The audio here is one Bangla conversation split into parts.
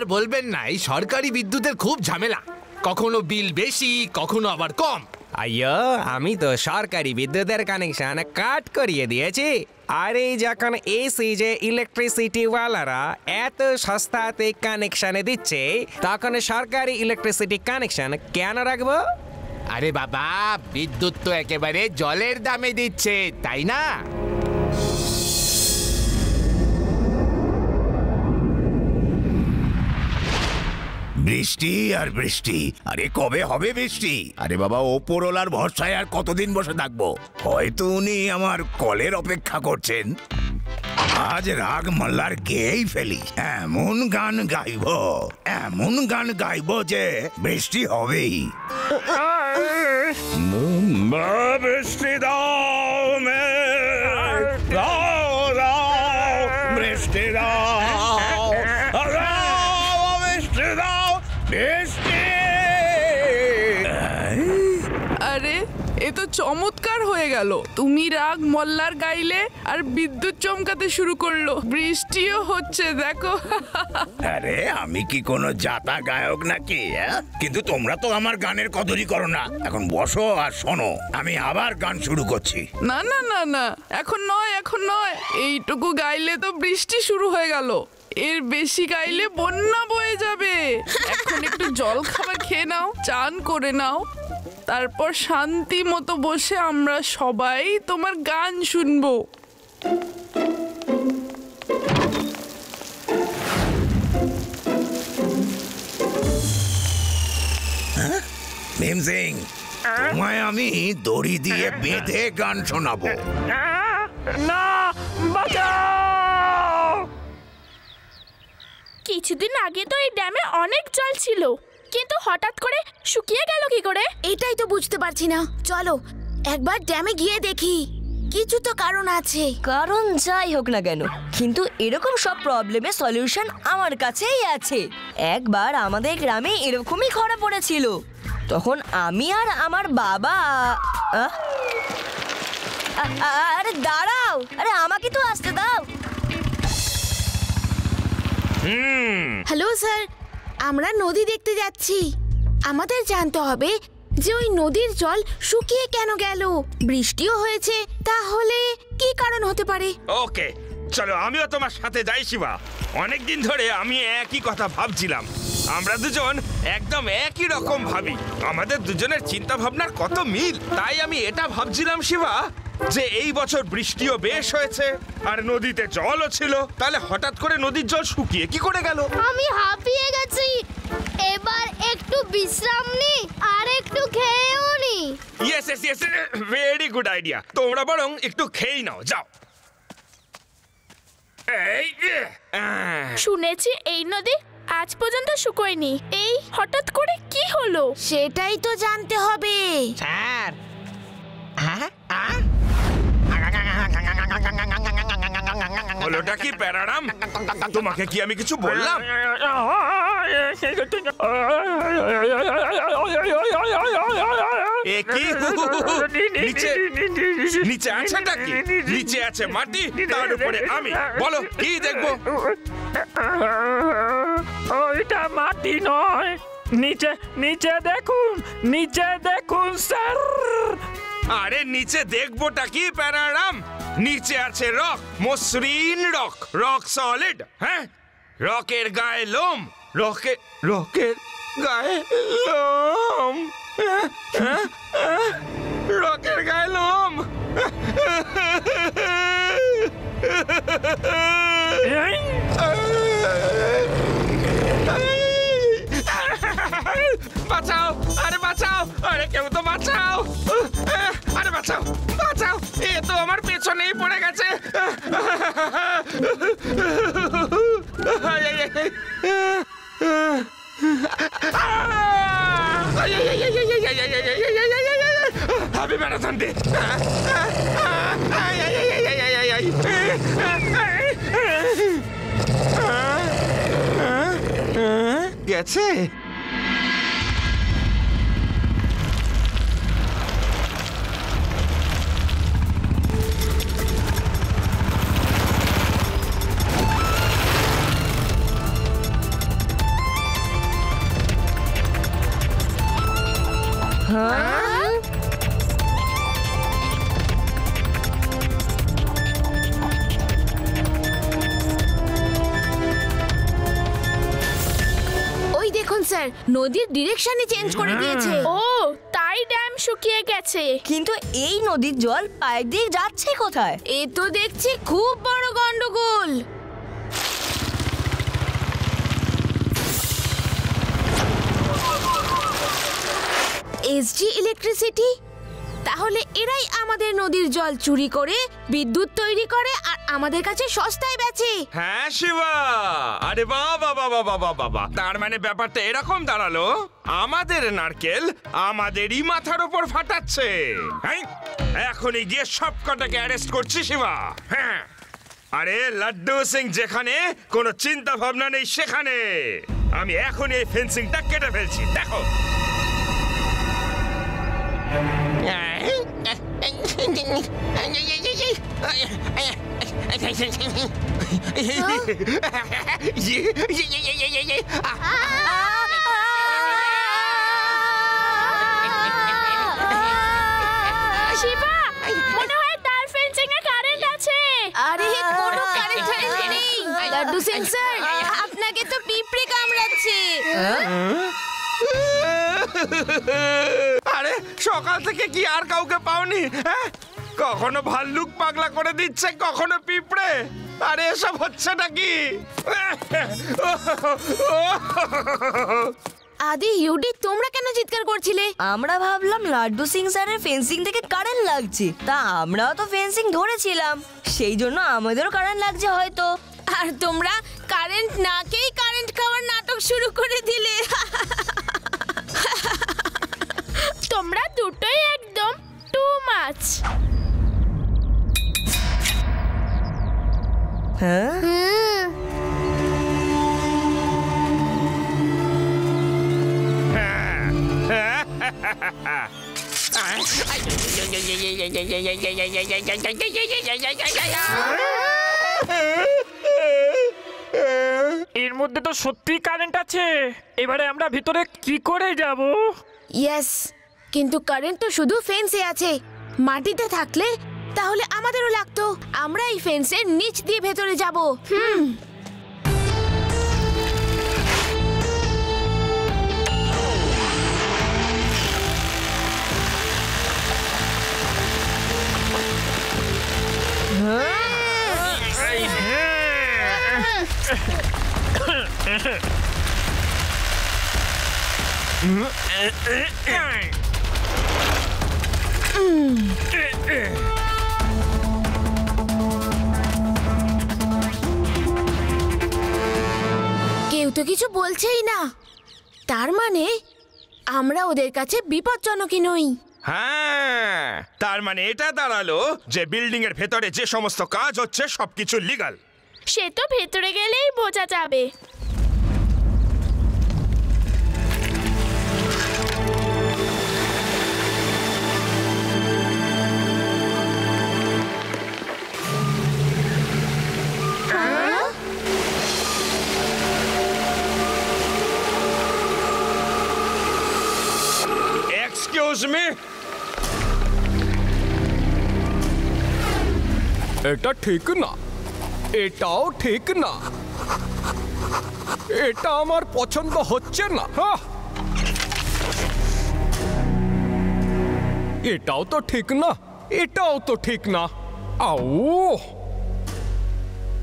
আর বলবেন না, এই সরকারি বিদ্যুতের খুব ঝামেলা, কখনো বিল বেশি কখনো আবার কম। আইয়ো, আমি তো সরকারি বিদ্যুতের কানেকশন কাট করিয়ে দিয়েছি। আর এই যখন এসি যে ইলেকট্রিসিটি ওয়ালারা এত সস্তাতে কানেকশনে দিচ্ছে, তখন সরকারি ইলেকট্রিসিটি কানেকশন কেন রাখবো? আরে বাবা, বিদ্যুৎ তো একেবারে জলের দামে দিচ্ছে, তাই না? বৃষ্টি আর বৃষ্টি, আরে কবে হবে বৃষ্টি? আরে বাবা, ওপরওয়ালার ভরসায় আর কতদিন বসে থাকবো? হয়তো উনি আমার কলের অপেক্ষা করছেন। আজ রাগ মল্লার গেয়েই ফেলি, এমন গান গাইবো, এমন গান গাইবো যে বৃষ্টি হবেই। বৃষ্টি দাও মে, দাও দাও বৃষ্টি দাও, বৃষ্টি দাও বৃষ্টি। আরে এ তো চমৎকার হয়ে গেল। তুমি রাগ মল্লার গাইলে আর বিদ্যুৎ চমকাতে শুরু করলো, বৃষ্টিও হচ্ছে দেখো। আরে আমি কি কোনো জাতা গায়ক নাকি? কিন্তু তোমরা তো আমার গানের কদরই করো না। এখন বসো আর শোনো, আমি আবার গান শুরু করছি। না না না না, এখন নয়, এখন নয়। এইটুকু গাইলে তো বৃষ্টি শুরু হয়ে গেল, এর বেশি গাইলে বন্যা বয়ে যাবে। এখন একটু জল খাবার খেয়ে নাও, চান করে নাও, তারপর শান্তি মতো বসে আমরা সবাই তোমার গান শুনবো। ভীম সিং, তোমায় আমি দড়ি দিয়ে বেঁধে গান শোনাবো। না, বাঁচাও! কিছুদিন আগে তো এই ড্যামে অনেক জল ছিল, কিন্তু হঠাৎ করে শুকিয়ে গেল কি করে? এটাই তো বুঝতে পারছি না। চলো একবার ড্যামে গিয়ে দেখি, কিছু তো কারণ আছে। কারণ যাই হোক না কেন, কিন্তু এরকম সব প্রবলেমের সলিউশন আমার কাছেই আছে। একবার আমাদের গ্রামে এরকমই খরা পড়েছিল, তখন আমি আর আমার বাবা আরে দাঁড়াও, আরে আমাকে তো আসতে দাও। হ্যালো স্যার, আমরা নদী দেখতে যাচ্ছি। আমাদের জানতে হবে যে ওই নদীর জল শুকিয়ে কেন গেল। বৃষ্টিও হয়েছে, তাহলে কি কারণ হতে পারে? ওকে, চলো আমিও তোমার সাথে যাই শিবা। অনেকদিন ধরে আমি একই কথা ভাবছিলাম। আমরা দুজন একদম একই রকম ভাবি, আমাদের দুজনের চিন্তা ভাবনার কত মিল। তাই আমি এটা ভাবছিলাম শিবা, যে এই বছর বৃষ্টিও বেশ হয়েছে আর নদীতে জলও ছিল, তাহলে হঠাৎ করে নদীর জল শুকিয়ে কি করে গেল? আমি হাঁপিয়ে গেছি, এবার একটু বিশ্রাম নি আর একটু খেয়েও নি। Yes yes yes, very good idea. তোমরা বরং একটু খেয়ে নাও, যাও। শুনেছি এই নদী আজ পর্যন্ত শুকোয়নি, এই হঠাৎ করে কি হলো? সেটাই তো জানতে হবে। স্যার, হলোটা কি প্যারারাম? তোমাকে কি আমি কিছু বললাম? নিচে আছেটা কি? নিচে আছে মাটি, তার উপরে আমি। বলো কি দেখবো? ওইটা মাটি নয়, নিচে নিচে দেখুন, নিচে দেখুন স্যার। আরে নিচে দেখবোটা কি প্যারারাম? নিচে আছে রক, মসৃণ রক, রক সলিড। হ্যাঁ, রকের গায়ে লোম, রকের গায়ে লোম, রকের গায়ে লোম। বাঁচাও, আরে বাঁচাও, আরে কেউ তো বাঁচাও, আরে বাঁচাও বাঁচাও, এ তো আমার পেছনেই পড়ে গেছে। আমি ম্যারাথন দে গেছে। ওই দেখুন স্যার, নদীর ডিরেকশনই চেঞ্জ করে দিয়েছে। ও তাই ড্যাম শুকিয়ে গেছে। কিন্তু এই নদীর জল পাইপ দিয়ে যাচ্ছে কোথায়? এ তো দেখছি খুব বড় গন্ডগোল। এসজি ইলেকট্রিসিটি, তাহলে এরাই আমাদের নদীর জল চুরি করে বিদ্যুৎ তৈরি করে আর আমাদের কাছে সস্তায় বেচে। হ্যাঁ শিবা, আরে বাবা বাবা বাবা বাবা, তার মানে ব্যাপারটা এরকম দাঁড়ালো, আমাদের নারকেল আমাদেরই মাথার উপর ফাটাচ্ছে। হ্যাঁ, এখনই গিয়ে সব কটাকে অ্যারেস্ট করছি শিবা। হ্যাঁ, আরে লাড্ডু সিং যেখানে কোনো চিন্তা ভাবনা নেই সেখানে আমি এখনই এই ফেন্সিংটা কেটে ফেলছি, দেখো। শিবা, মনে হয় তার ফেন্সিং এ কারেন্ট আছে। আরে কোনো কারেন্ট নেই। লাড্ডু সিং স্যার, আপনাকে তো পিঁপড়ে কামড়াচ্ছে। আরে সকাল থেকে কি আর কাউকে পাওনি? হ্যাঁ, কখনো ভাল্লুক পাগলা করে দিচ্ছে, কখনো পিঁপড়ে। আরে এসব হচ্ছে নাকি? আদি ইউডি, তোমরা কেন চিৎকার করছিলে? আমরা ভাবলাম লাড্ডু সিং স্যারের ফেন্সিং থেকে কারেন্ট লাগছে, তা আমরাও তো ফেন্সিং ধরেছিলাম, সেই জন্য আমাদেরও কারেন্ট লাগছে হয়তো। আর তোমরা কারেন্ট নাকেই কারেন্ট খাওয়ার নাটক শুরু করে দিলে। তোমরা দুটোই একদম টু মাচ। হ্যাঁ, এর মধ্যে তো সত্যি কারেন্ট আছে, এবারে আমরা ভিতরে কি করে যাব? ইয়েস, কিন্তু কারেন্ট তো শুধু ফেন্সে আছে, মাটিতে থাকলে তাহলে আমাদেরও লাগতো। আমরা এই ফেন্সের নিচ দিয়ে ভেতরে যাব। কেউ তো কিছু বলছেই না, তার মানে আমরা ওদের কাছে বিপজ্জনকই নই। হ্যাঁ, তার মানে এটা দাঁড়ালো যে বিল্ডিং এর ভেতরে যে সমস্ত কাজ হচ্ছে সবকিছু লিগ্যাল। সে তো ভেতরে গেলেই বোঝা যাবে। এক্সকিউজ মি, এটা ঠিক না, এটাও ঠিক না, এটা আমার পছন্দ হচ্ছে না। এটাও তো ঠিক না, এটাও তো ঠিক না। আউ,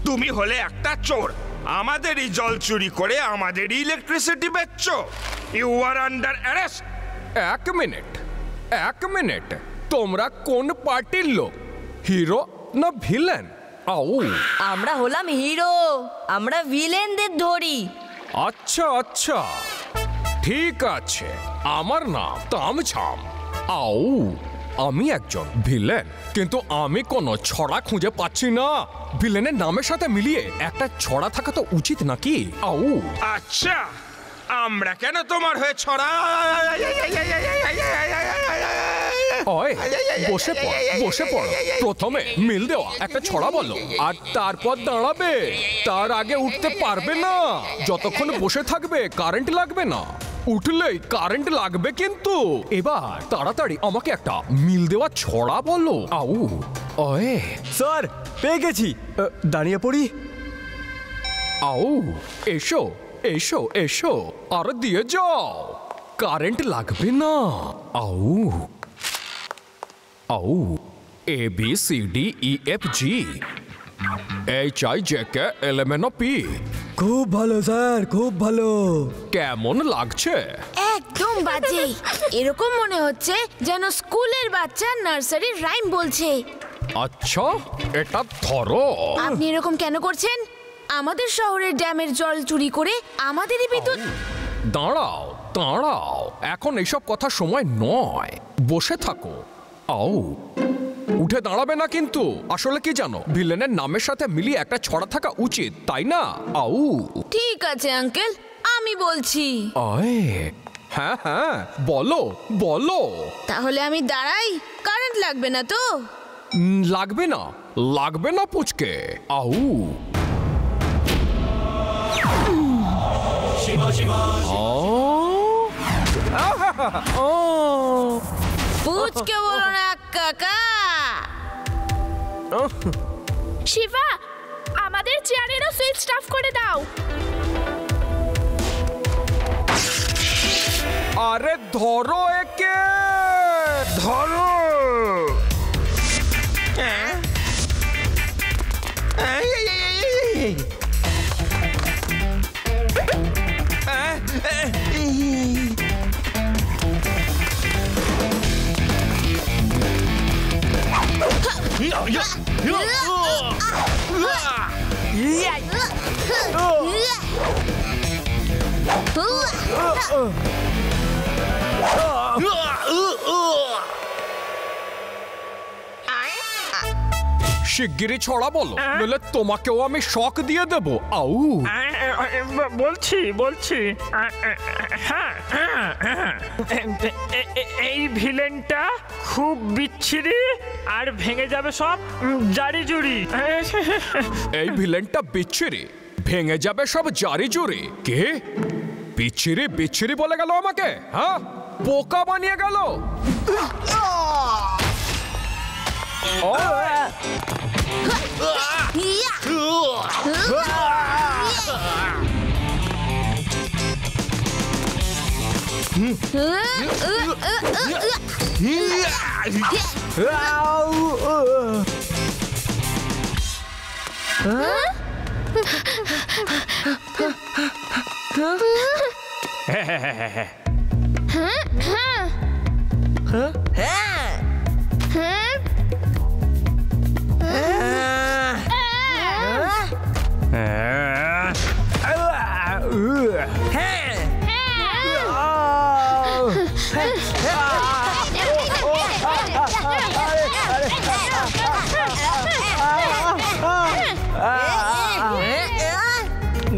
তুমি হলে একটা চোর, আমাদেরই জল চুরি করে আমাদেরই ইলেকট্রিসিটি বেচছো। You are under arrest. এক মিনিট, তোমরা কোন পার্টির লোক, হিরো না ভিলেন? আউ, আমরা হলাম হিরো, আমরা ভিলেনদের ধরি। আচ্ছা, ঠিক আছে, আমার নাম তামঝাম। আউ, আমি একজন ভিলেন, কিন্তু আমি কোনো ছড়া খুঁজে পাচ্ছি না। ভিলেনের নামের সাথে মিলিয়ে একটা ছড়া থাকা তো উচিত নাকি? আউ, আচ্ছা, আমরা কেন তোমার হয়ে ছড়া? ওই বসে পড়ো। প্রথমে মিল দেওয়া একটা ছড়া বলো, আর তারপর দাঁড়াবে। তার আগে উঠতে পারবে না। যতক্ষণ বসে থাকবে কারেন্ট লাগবে না। উঠলেই কারেন্ট লাগবে কিন্তু। এবার তাড়াতাড়ি আমাকে একটা মিল দেওয়া ছড়া বলো। আউ ওয়ে স্যার পেয়ে গেছি, দাঁড়িয়ে পড়ি। আউ এসো এসো এসো, আর দিয়ে যাও, কারেন্ট লাগবে না। আউ আউ A B C D E F G H I J K L M N O P. খুব ভালো স্যার, খুব ভালো। কেমন লাগছে? একদম বাজে। এরকম মনে হচ্ছে যেন স্কুলের বাচ্চা নার্সারির রাইম বলছে। আচ্ছা এটা ধরো। আপনি এরকম কেন করছেন? আমাদের শহরের ড্যামের জল চুরি করে আমাদেরই বিদ্যুৎ। দাঁড়াও দাঁড়াও, এখন এইসব কথা সময় নয়, বসে থাকো। আও উঠে দাঁড়াবে না কিন্তু। আসলে কি জানো, ভিলেনের নামের সাথে মিলিয়ে একটা ছড়া থাকা উচিত, তাই না? আউ ঠিক আছে আঙ্কেল, আমি বলছি। আয় হ্যাঁ হ্যাঁ বলো বলো। তাহলে আমি দাঁড়াই? কারেন্ট লাগবে না তো? লাগবে না, লাগবে না পুচকে। আউ পুচকে বলো না কাকা। শিবা, আমাদের চেয়ারেরও সুইচ অফ করে দাও। আরে ধরো একে, ধরো। শিগগিরই ছড়া বলো, নইলে তোমাকেও আমি শক দিয়ে দেব। আউ বলছি বলছি হ্যাঁ, এই ভিলেনটা খুব বিচ্ছিরি আর ভেঙে যাবে সব জারি জুড়ি। এই ভিলেনটা বিচ্ছিরি, ভেঙে যাবে সব জারি জুড়ি। কে বিচ্ছিরি বিচ্ছিরি বলে গেল আমাকে? হ্যাঁ, বোকা বানিয়ে গেল।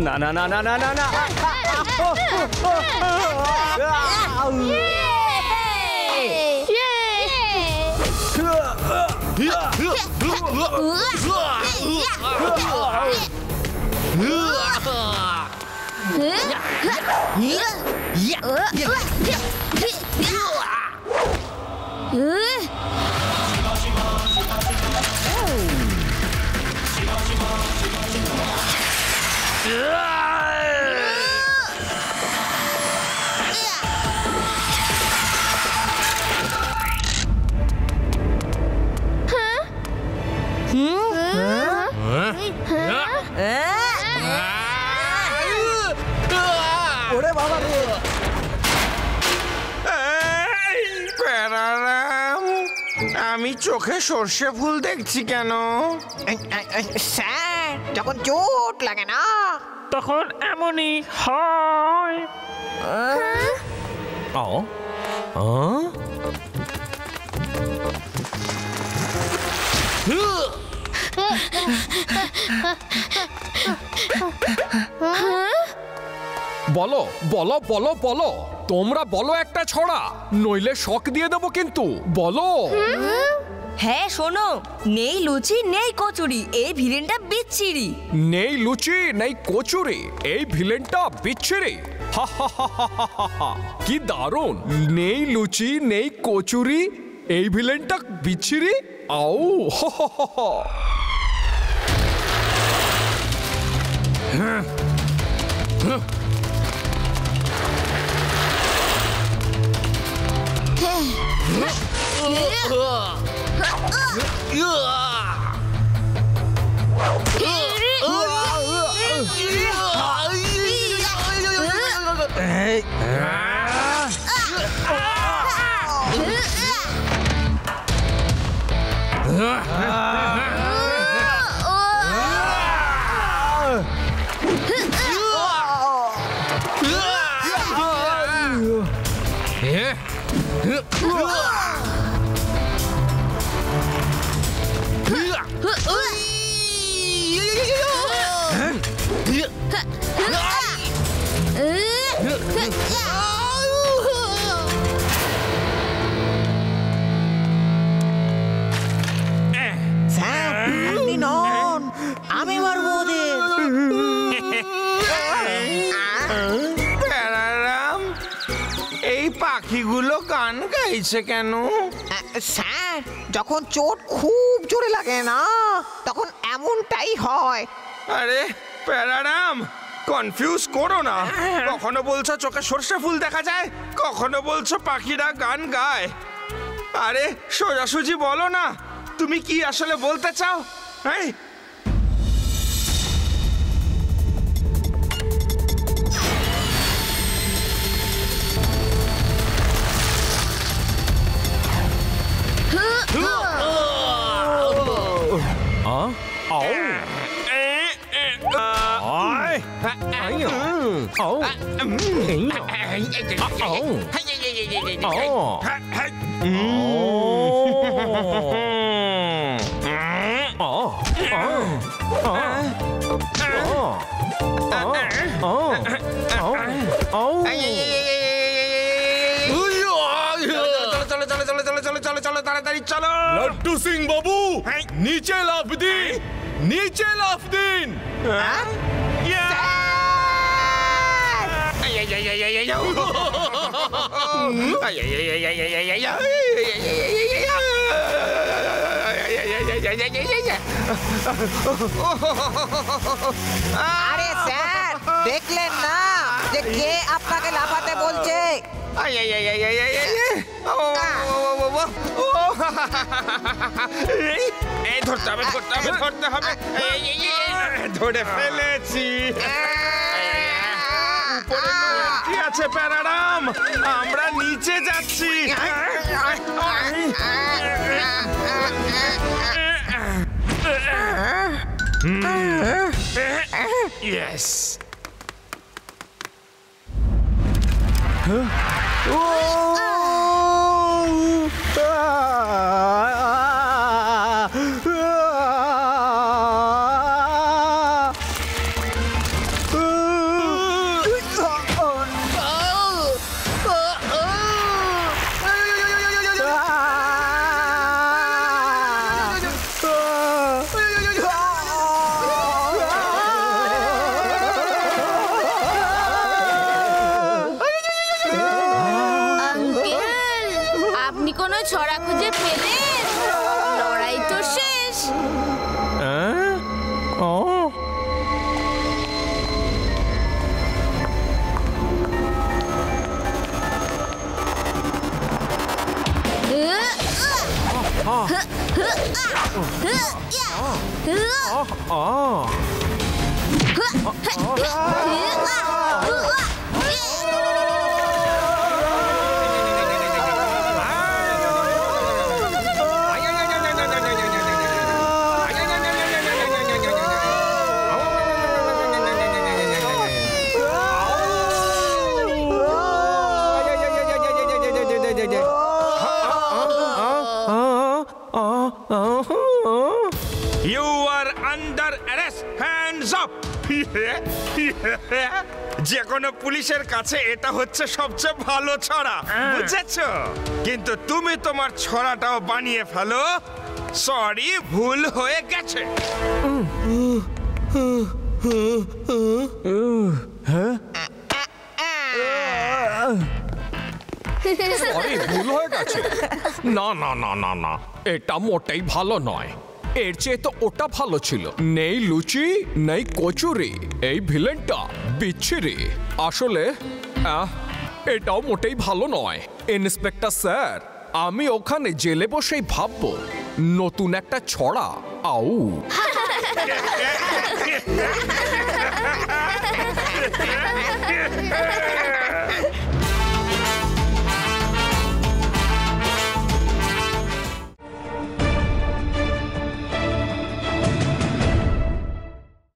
না না না না না না না। ওরে বাবা রে, আমি চোখে সর্ষে ফুল দেখছি কেন? স্যার, যখন চোট লাগে না তখন এমনই হয়। বলো বলো বলো বলো, তোমরা বলো একটা ছড়া, নইলে শক দিয়ে দেবো কিন্তু। বলো। হ্যাঁ শোনো, নেই লুচি নেই কচুরি, এই ভিলেনটা বিচ্ছিরি। নেই লুচি নেই কচুরি, এই ভিলেনটা বিচ্ছিরি। কি দারুণ! নেই লুচি, নেই কচুরি, এই ভিলেনটা বিচ্ছিরি। আও স্যার আপনি নন, আমি মারবো ওদের। প্যারারাম, এই পাখিগুলো গান গাইছে কেন? স্যার যখন চোট খুব জোরে লাগে না তখন এমনটাই হয়। আরে প্যারারাম, কনফিউজ করো না। কখনো বলছো চোখে সর্ষে ফুল দেখা যায়, কখনো বলছো পাখিরা গান গায়। আরে সোজাসুজি বলো না, তুমি কি আসলে বলতে চাও? হ্যাঁ, তাড়াতাড়ি চলো। লট্টু সিং বাবু, নিচে লাফ দিন, নিচে লাফ দিন। আরে স্যার দেখলেন না যে কে আপনাকে লাফাতে বলছে? এই ধরতে হবে, ধরতে হবে, ধরতে হবে। ধরে ফেলেছি। উপরে কি আছে প্যারারাম? আমরা নিচে যাচ্ছি। ইয়েস। ছড়া খুঁজে পেলেন? লড়াই তো শেষ। You are under arrest. Hands up. যে কোনো পুলিশের কাছে এটা হচ্ছে সবচেয়ে ভালো ছড়া, বুঝেছো? কিন্তু তুমি তোমার ছড়াটাও বানিয়ে ফেলো। সরি, ভুল হয়ে গেছে। সরি, ভুল হয়ে গেছে। না না না না না, এটা মোটেই ভালো নয়। এর চেয়ে তো ওটা ভালো ছিল। নেই লুচি নেই কচুরি, এই ভিলেনটা বিচ্ছিরি। আসলে এটাও মোটেই ভালো নয়। ইন্সপেক্টর স্যার, আমি ওখানে জেলে বসেই ভাববো নতুন একটা ছড়া। আউ